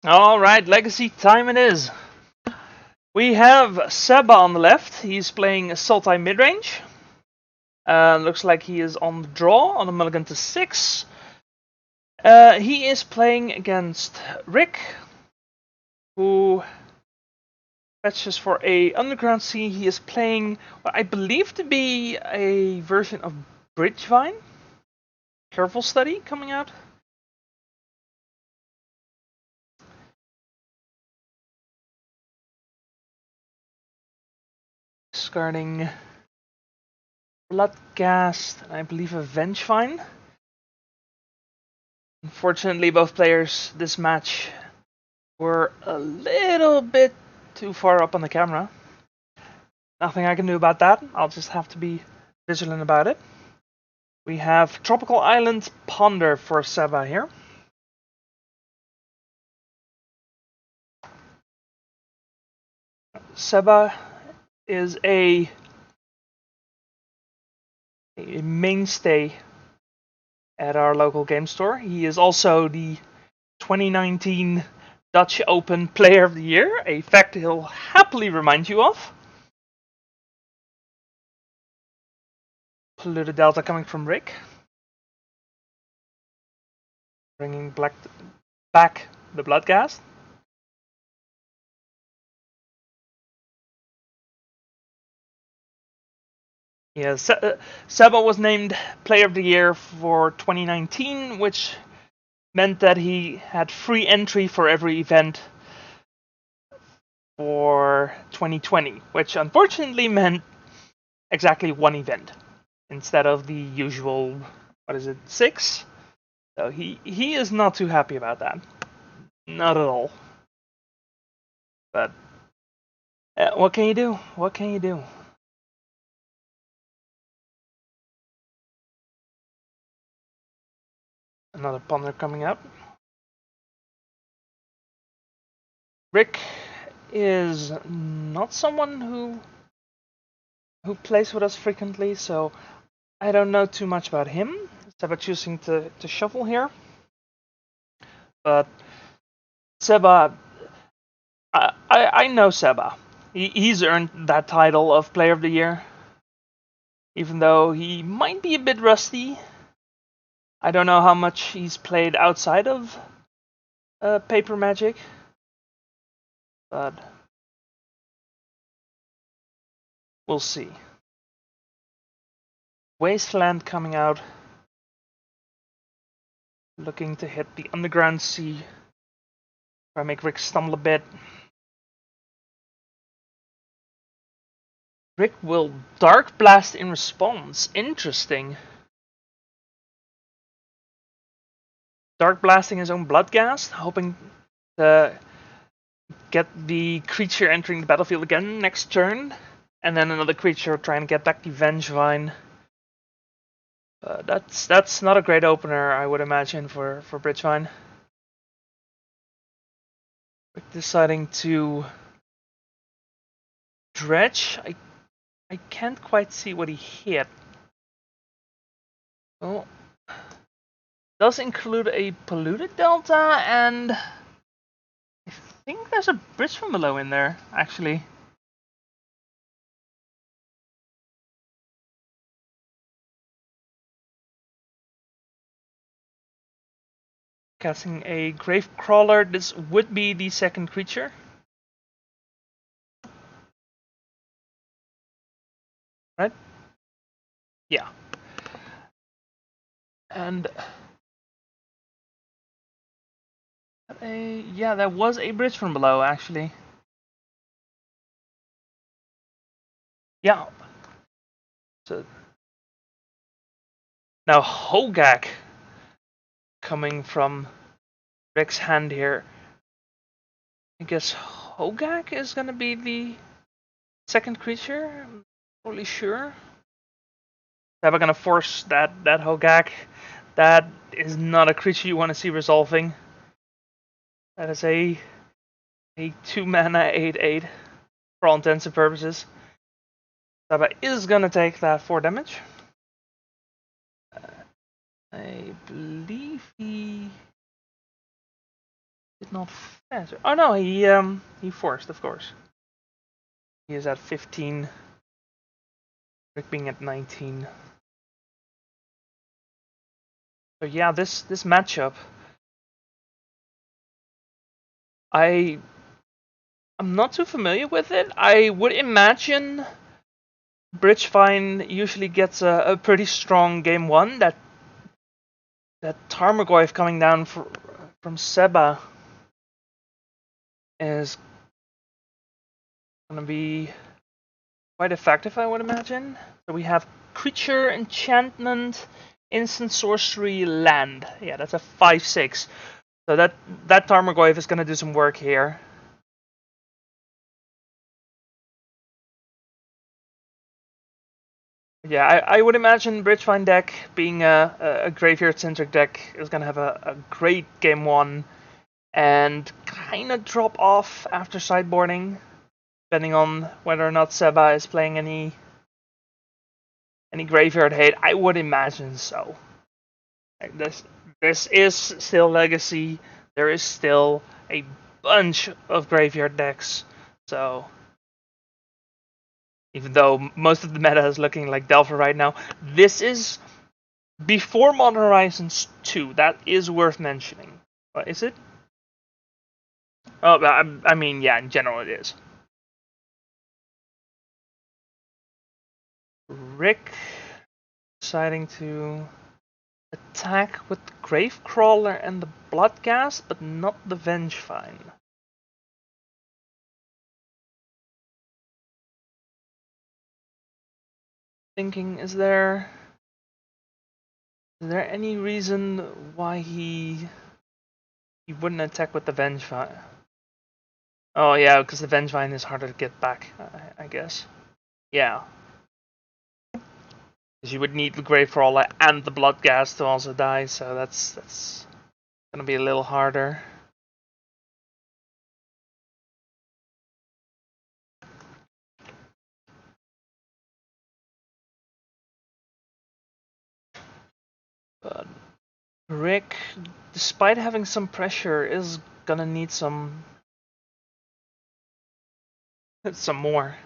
Alright, Legacy time it is. We have Seba on the left. He's playing Sultai Midrange. Looks like he is on the draw on a mulligan to 6. He is playing against Rick, who fetches for a Underground Sea. He is playing what I believe to be a version of Bridgevine. Careful Study coming out. Discarding Bloodghast and I believe a Vengevine. Unfortunately, both players this match were a little bit too far up on the camera. Nothing I can do about that. I'll just have to be vigilant about it. We have Tropical Island Ponder for Seba here. Seba is a mainstay at our local game store. He is also the 2019 Dutch Open Player of the Year, a fact he'll happily remind you of. Polluted Delta coming from Rick. Bringing back the Bloodghast. Yeah, Seba was named Player of the Year for 2019, which meant that he had free entry for every event for 2020, which unfortunately meant exactly one event instead of the usual, 6? So he is not too happy about that. Not at all. But what can you do? What can you do? Another ponder coming up. Rick is not someone who plays with us frequently, so I don't know too much about him. Seba choosing to shuffle here. But Seba, I know Seba. He's earned that title of Player of the Year. Even though he might be a bit rusty. I don't know how much he's played outside of Paper Magic. But we'll see. Wasteland coming out. Looking to hit the Underground Sea. Try to make Rick stumble a bit. Rick will Dark Blast in response. Interesting. Dark Blasting his own Bloodghast, hoping to get the creature entering the battlefield again next turn. And then another creature trying to get back the Vengevine. That's not a great opener, I would imagine, for Bridgevine. Rick deciding to dredge. I can't quite see what he hit. Well, does include a Polluted Delta, and I think there's a Bridge from Below in there, actually. Casting a Gravecrawler, this would be the second creature. Right? Yeah. And yeah, there was a Bridge from Below, actually. Yeah. So now Hogak coming from Rick's hand here. I guess Hogak is gonna be the second creature. I'm not totally sure. Are we gonna force that Hogak? That is not a creature you want to see resolving. That is a 2-mana 8/8 for all intents and purposes. Saba is gonna take that 4 damage. I believe he Did not answer. Oh no, he forced, of course. He is at 15. Rick being at 19. So yeah, this matchup, I'm not too familiar with it. I would imagine Bridgevine usually gets a pretty strong game one. That Tarmogoyf coming down from Seba is gonna be quite effective, I would imagine. So we have creature, enchantment, instant sorcery, land. Yeah, that's a 5/6. So that Tarmogoyf is gonna do some work here. Yeah, I would imagine Bridgevine deck being a graveyard-centric deck is going to have a great game one and kind of drop off after sideboarding, depending on whether or not Seba is playing any graveyard hate. I would imagine so. This is still Legacy. There is still a bunch of graveyard decks, so even though most of the meta is looking like Delver right now, this is before Modern Horizons 2. That is worth mentioning. Is it? Oh, I mean, yeah, in general it is. Rick deciding to attack with the Gravecrawler and the Bloodghast, but not the Vengevine. Thinking, is there any reason why he wouldn't attack with the Vengevine? Oh yeah, because the Vengevine is harder to get back, I guess. Yeah. Because you would need the Gravecrawler and the Bloodghast to also die, so that's gonna be a little harder. But Rick, despite having some pressure, is gonna need some more.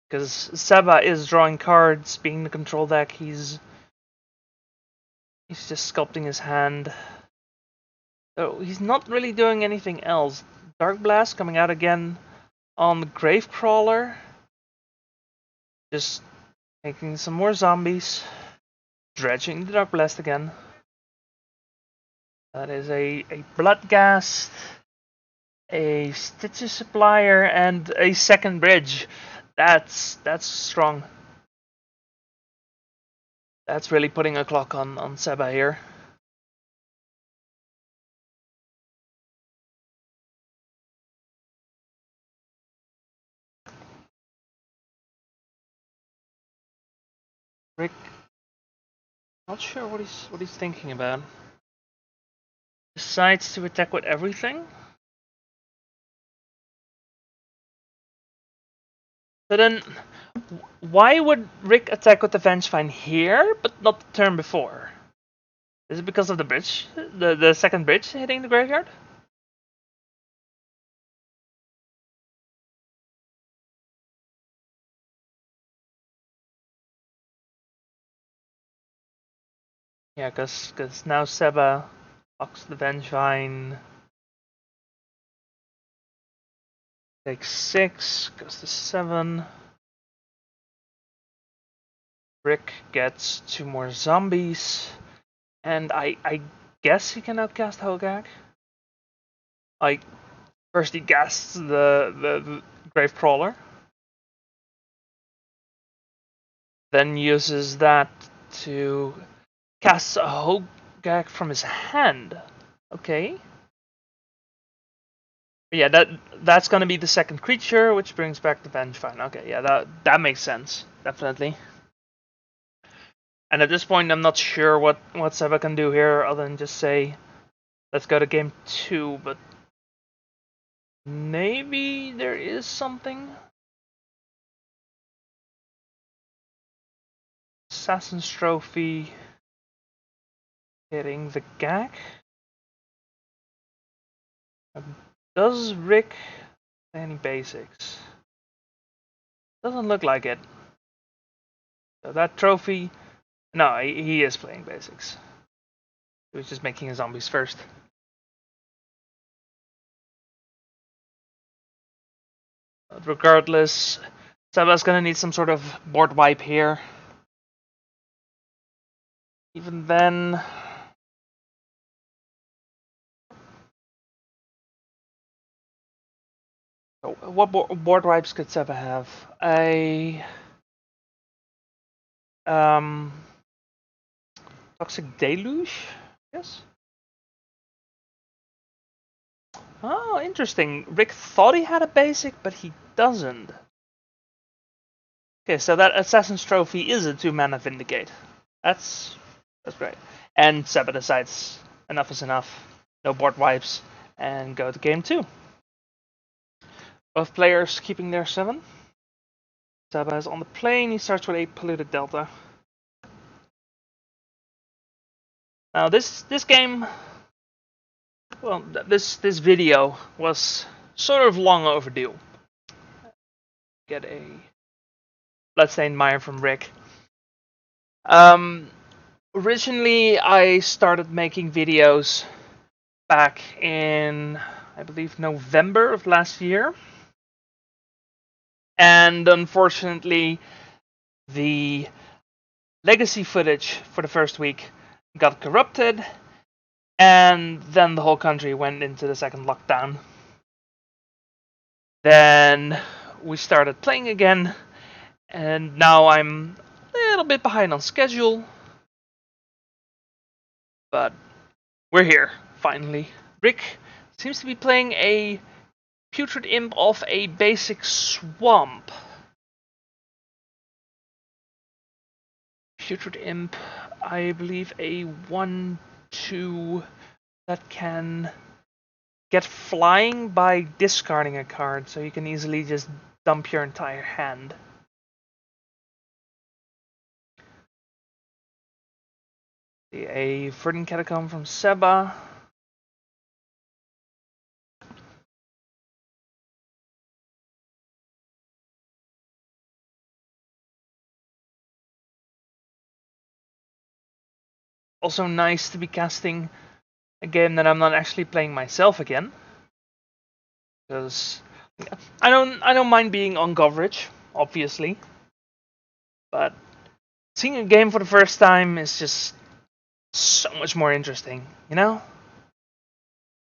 Because Seba is drawing cards, being the control deck, he's just sculpting his hand. So he's not really doing anything else. Dark Blast coming out again on the Gravecrawler. Just making some more zombies. Dredging the Dark Blast again. That is a Bloodghast, a Stitches Supplier, and a second bridge. That's strong. That's really putting a clock on Seba here. Rick, not sure what he's thinking about. Decides to attack with everything. So then, why would Rick attack with the Vengevine here, but not the turn before? Is it because of the bridge, the second bridge hitting the graveyard? Yeah, because now Seba blocks the Vengevine. Takes 6, goes to 7. Rick gets 2 more zombies. And I guess he can outcast Hogak. First he casts the Gravecrawler. Then uses that to cast a Hogak from his hand. Okay. Yeah, that's gonna be the second creature, which brings back the Vengevine. Okay, yeah, that makes sense. Definitely. And at this point, I'm not sure what Seba can do here, other than just say, let's go to game 2, but maybe there is something. Assassin's Trophy hitting the Gag. Does Rick play any basics? Doesn't look like it. So that trophy... No, he is playing basics. He was just making his zombies first. But regardless, Seba's gonna need some sort of board wipe here. Even then... So what board wipes could Seba have? Toxic Deluge? Yes. Oh, interesting. Rick thought he had a basic, but he doesn't. Okay, so that Assassin's Trophy is a 2-mana Vindicate. That's great. And Seba decides enough is enough. No board wipes, and go to game 2. Both players keeping their 7. Seba is on the plane. He starts with a Polluted Delta. Now this game, well, this video was sort of long overdue. Get a Bloodstained Mire from Rick. Originally, I started making videos back in, I believe, November of last year. And unfortunately, the legacy footage for the first week got corrupted, and then the whole country went into the second lockdown. Then we started playing again, and now I'm a little bit behind on schedule. But we're here, finally. Rick seems to be playing a Putrid Imp of a basic swamp. Putrid Imp, I believe a 1/2 that can get flying by discarding a card, so you can easily just dump your entire hand. A Verdant Catacomb from Seba. Also nice to be casting a game that I'm not actually playing myself again, because I don't mind being on coverage, obviously, but seeing a game for the first time is just so much more interesting, you know?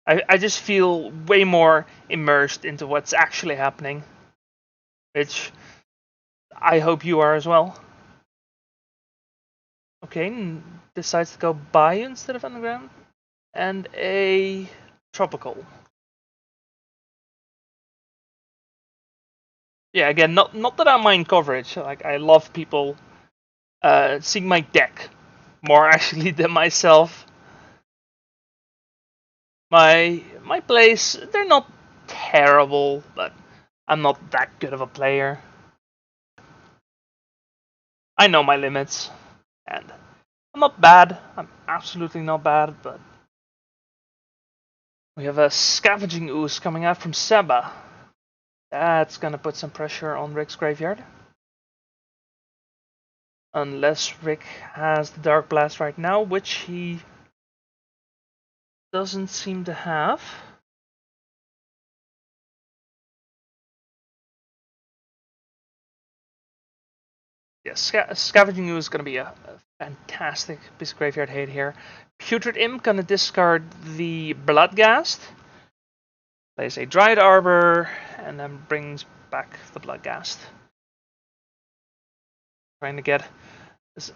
I just feel way more immersed into what's actually happening, which I hope you are as well. Okay, decides to go Bayou instead of Underground, and a Tropical. Yeah, again, not that I mind coverage. Like, I love people seeing my deck more actually than myself. My plays, they're not terrible, but I'm not that good of a player. I know my limits, and I'm not bad. I'm absolutely not bad, but we have a Scavenging Ooze coming out from Seba. That's gonna put some pressure on Rick's graveyard. Unless Rick has the Dark Blast right now, which he doesn't seem to have. Yes, Scavenging Ooze is going to be a fantastic piece of graveyard hate here. Putrid Imp going to discard the Bloodghast, plays a Dryad Arbor, and then brings back the Bloodghast. Trying to get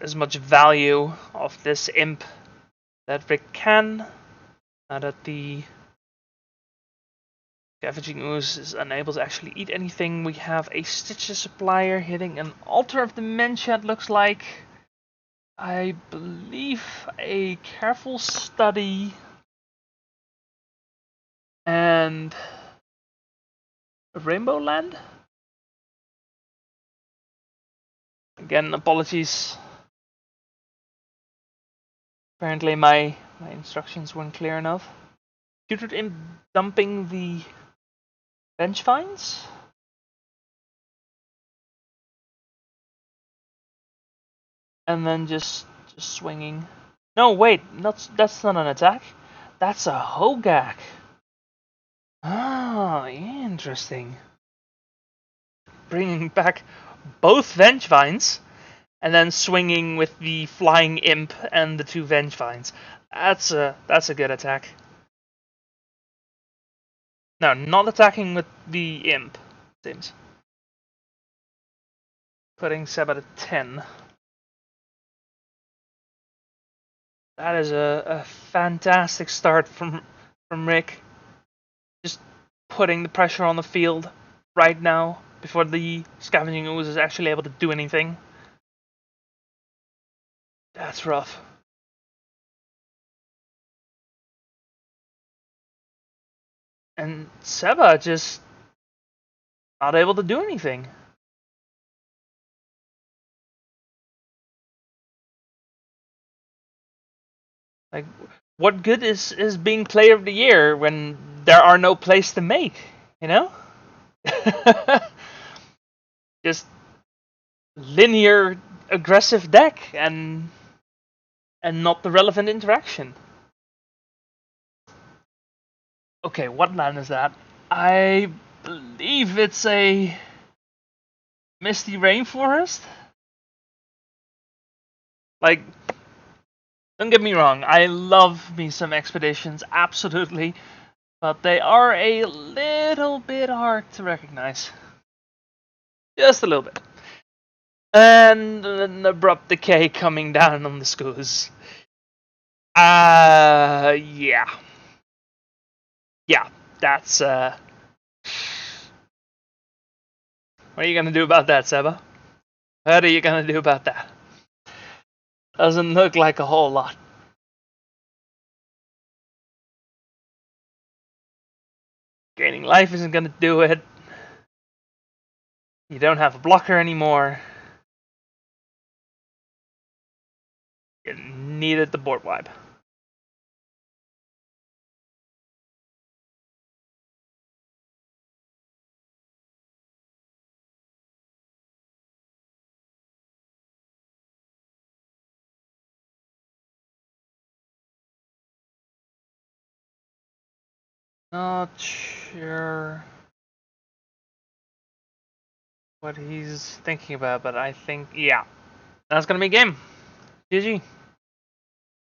as much value of this Imp that Rick can, now that the Scavenging Ooze is unable to actually eat anything. We have a Stitches Supplier hitting an Altar of Dementia, it looks like. I believe a Careful Study and a Rainbow Land. Again, apologies. Apparently my instructions weren't clear enough. tutored in dumping the Bridgevines? And then just swinging. No, wait, that's not an attack. That's a Hogak. Ah, interesting. Bringing back both Vengevines, and then swinging with the flying imp and the two Vengevines. That's a good attack. No, not attacking with the imp, seems. Putting Seb at a 10. That is a fantastic start from Rick. Just putting the pressure on the field right now before the Scavenging Ooze is actually able to do anything. That's rough. And Seba just not able to do anything. Like, what good is being player of the year when there are no plays to make, you know? Just linear aggressive deck and not the relevant interaction. Okay, what land is that? I believe it's a Misty Rainforest? Like, don't get me wrong, I love me some expeditions, absolutely, but they are a little bit hard to recognize. Just a little bit. And an abrupt decay coming down on the Skoos. Yeah. Yeah, that's, What are you gonna do about that, Seba? What are you gonna do about that? Doesn't look like a whole lot. Gaining life isn't gonna do it. You don't have a blocker anymore. You needed the board wipe. Not sure what he's thinking about, but I think, yeah. That's gonna be a game. GG.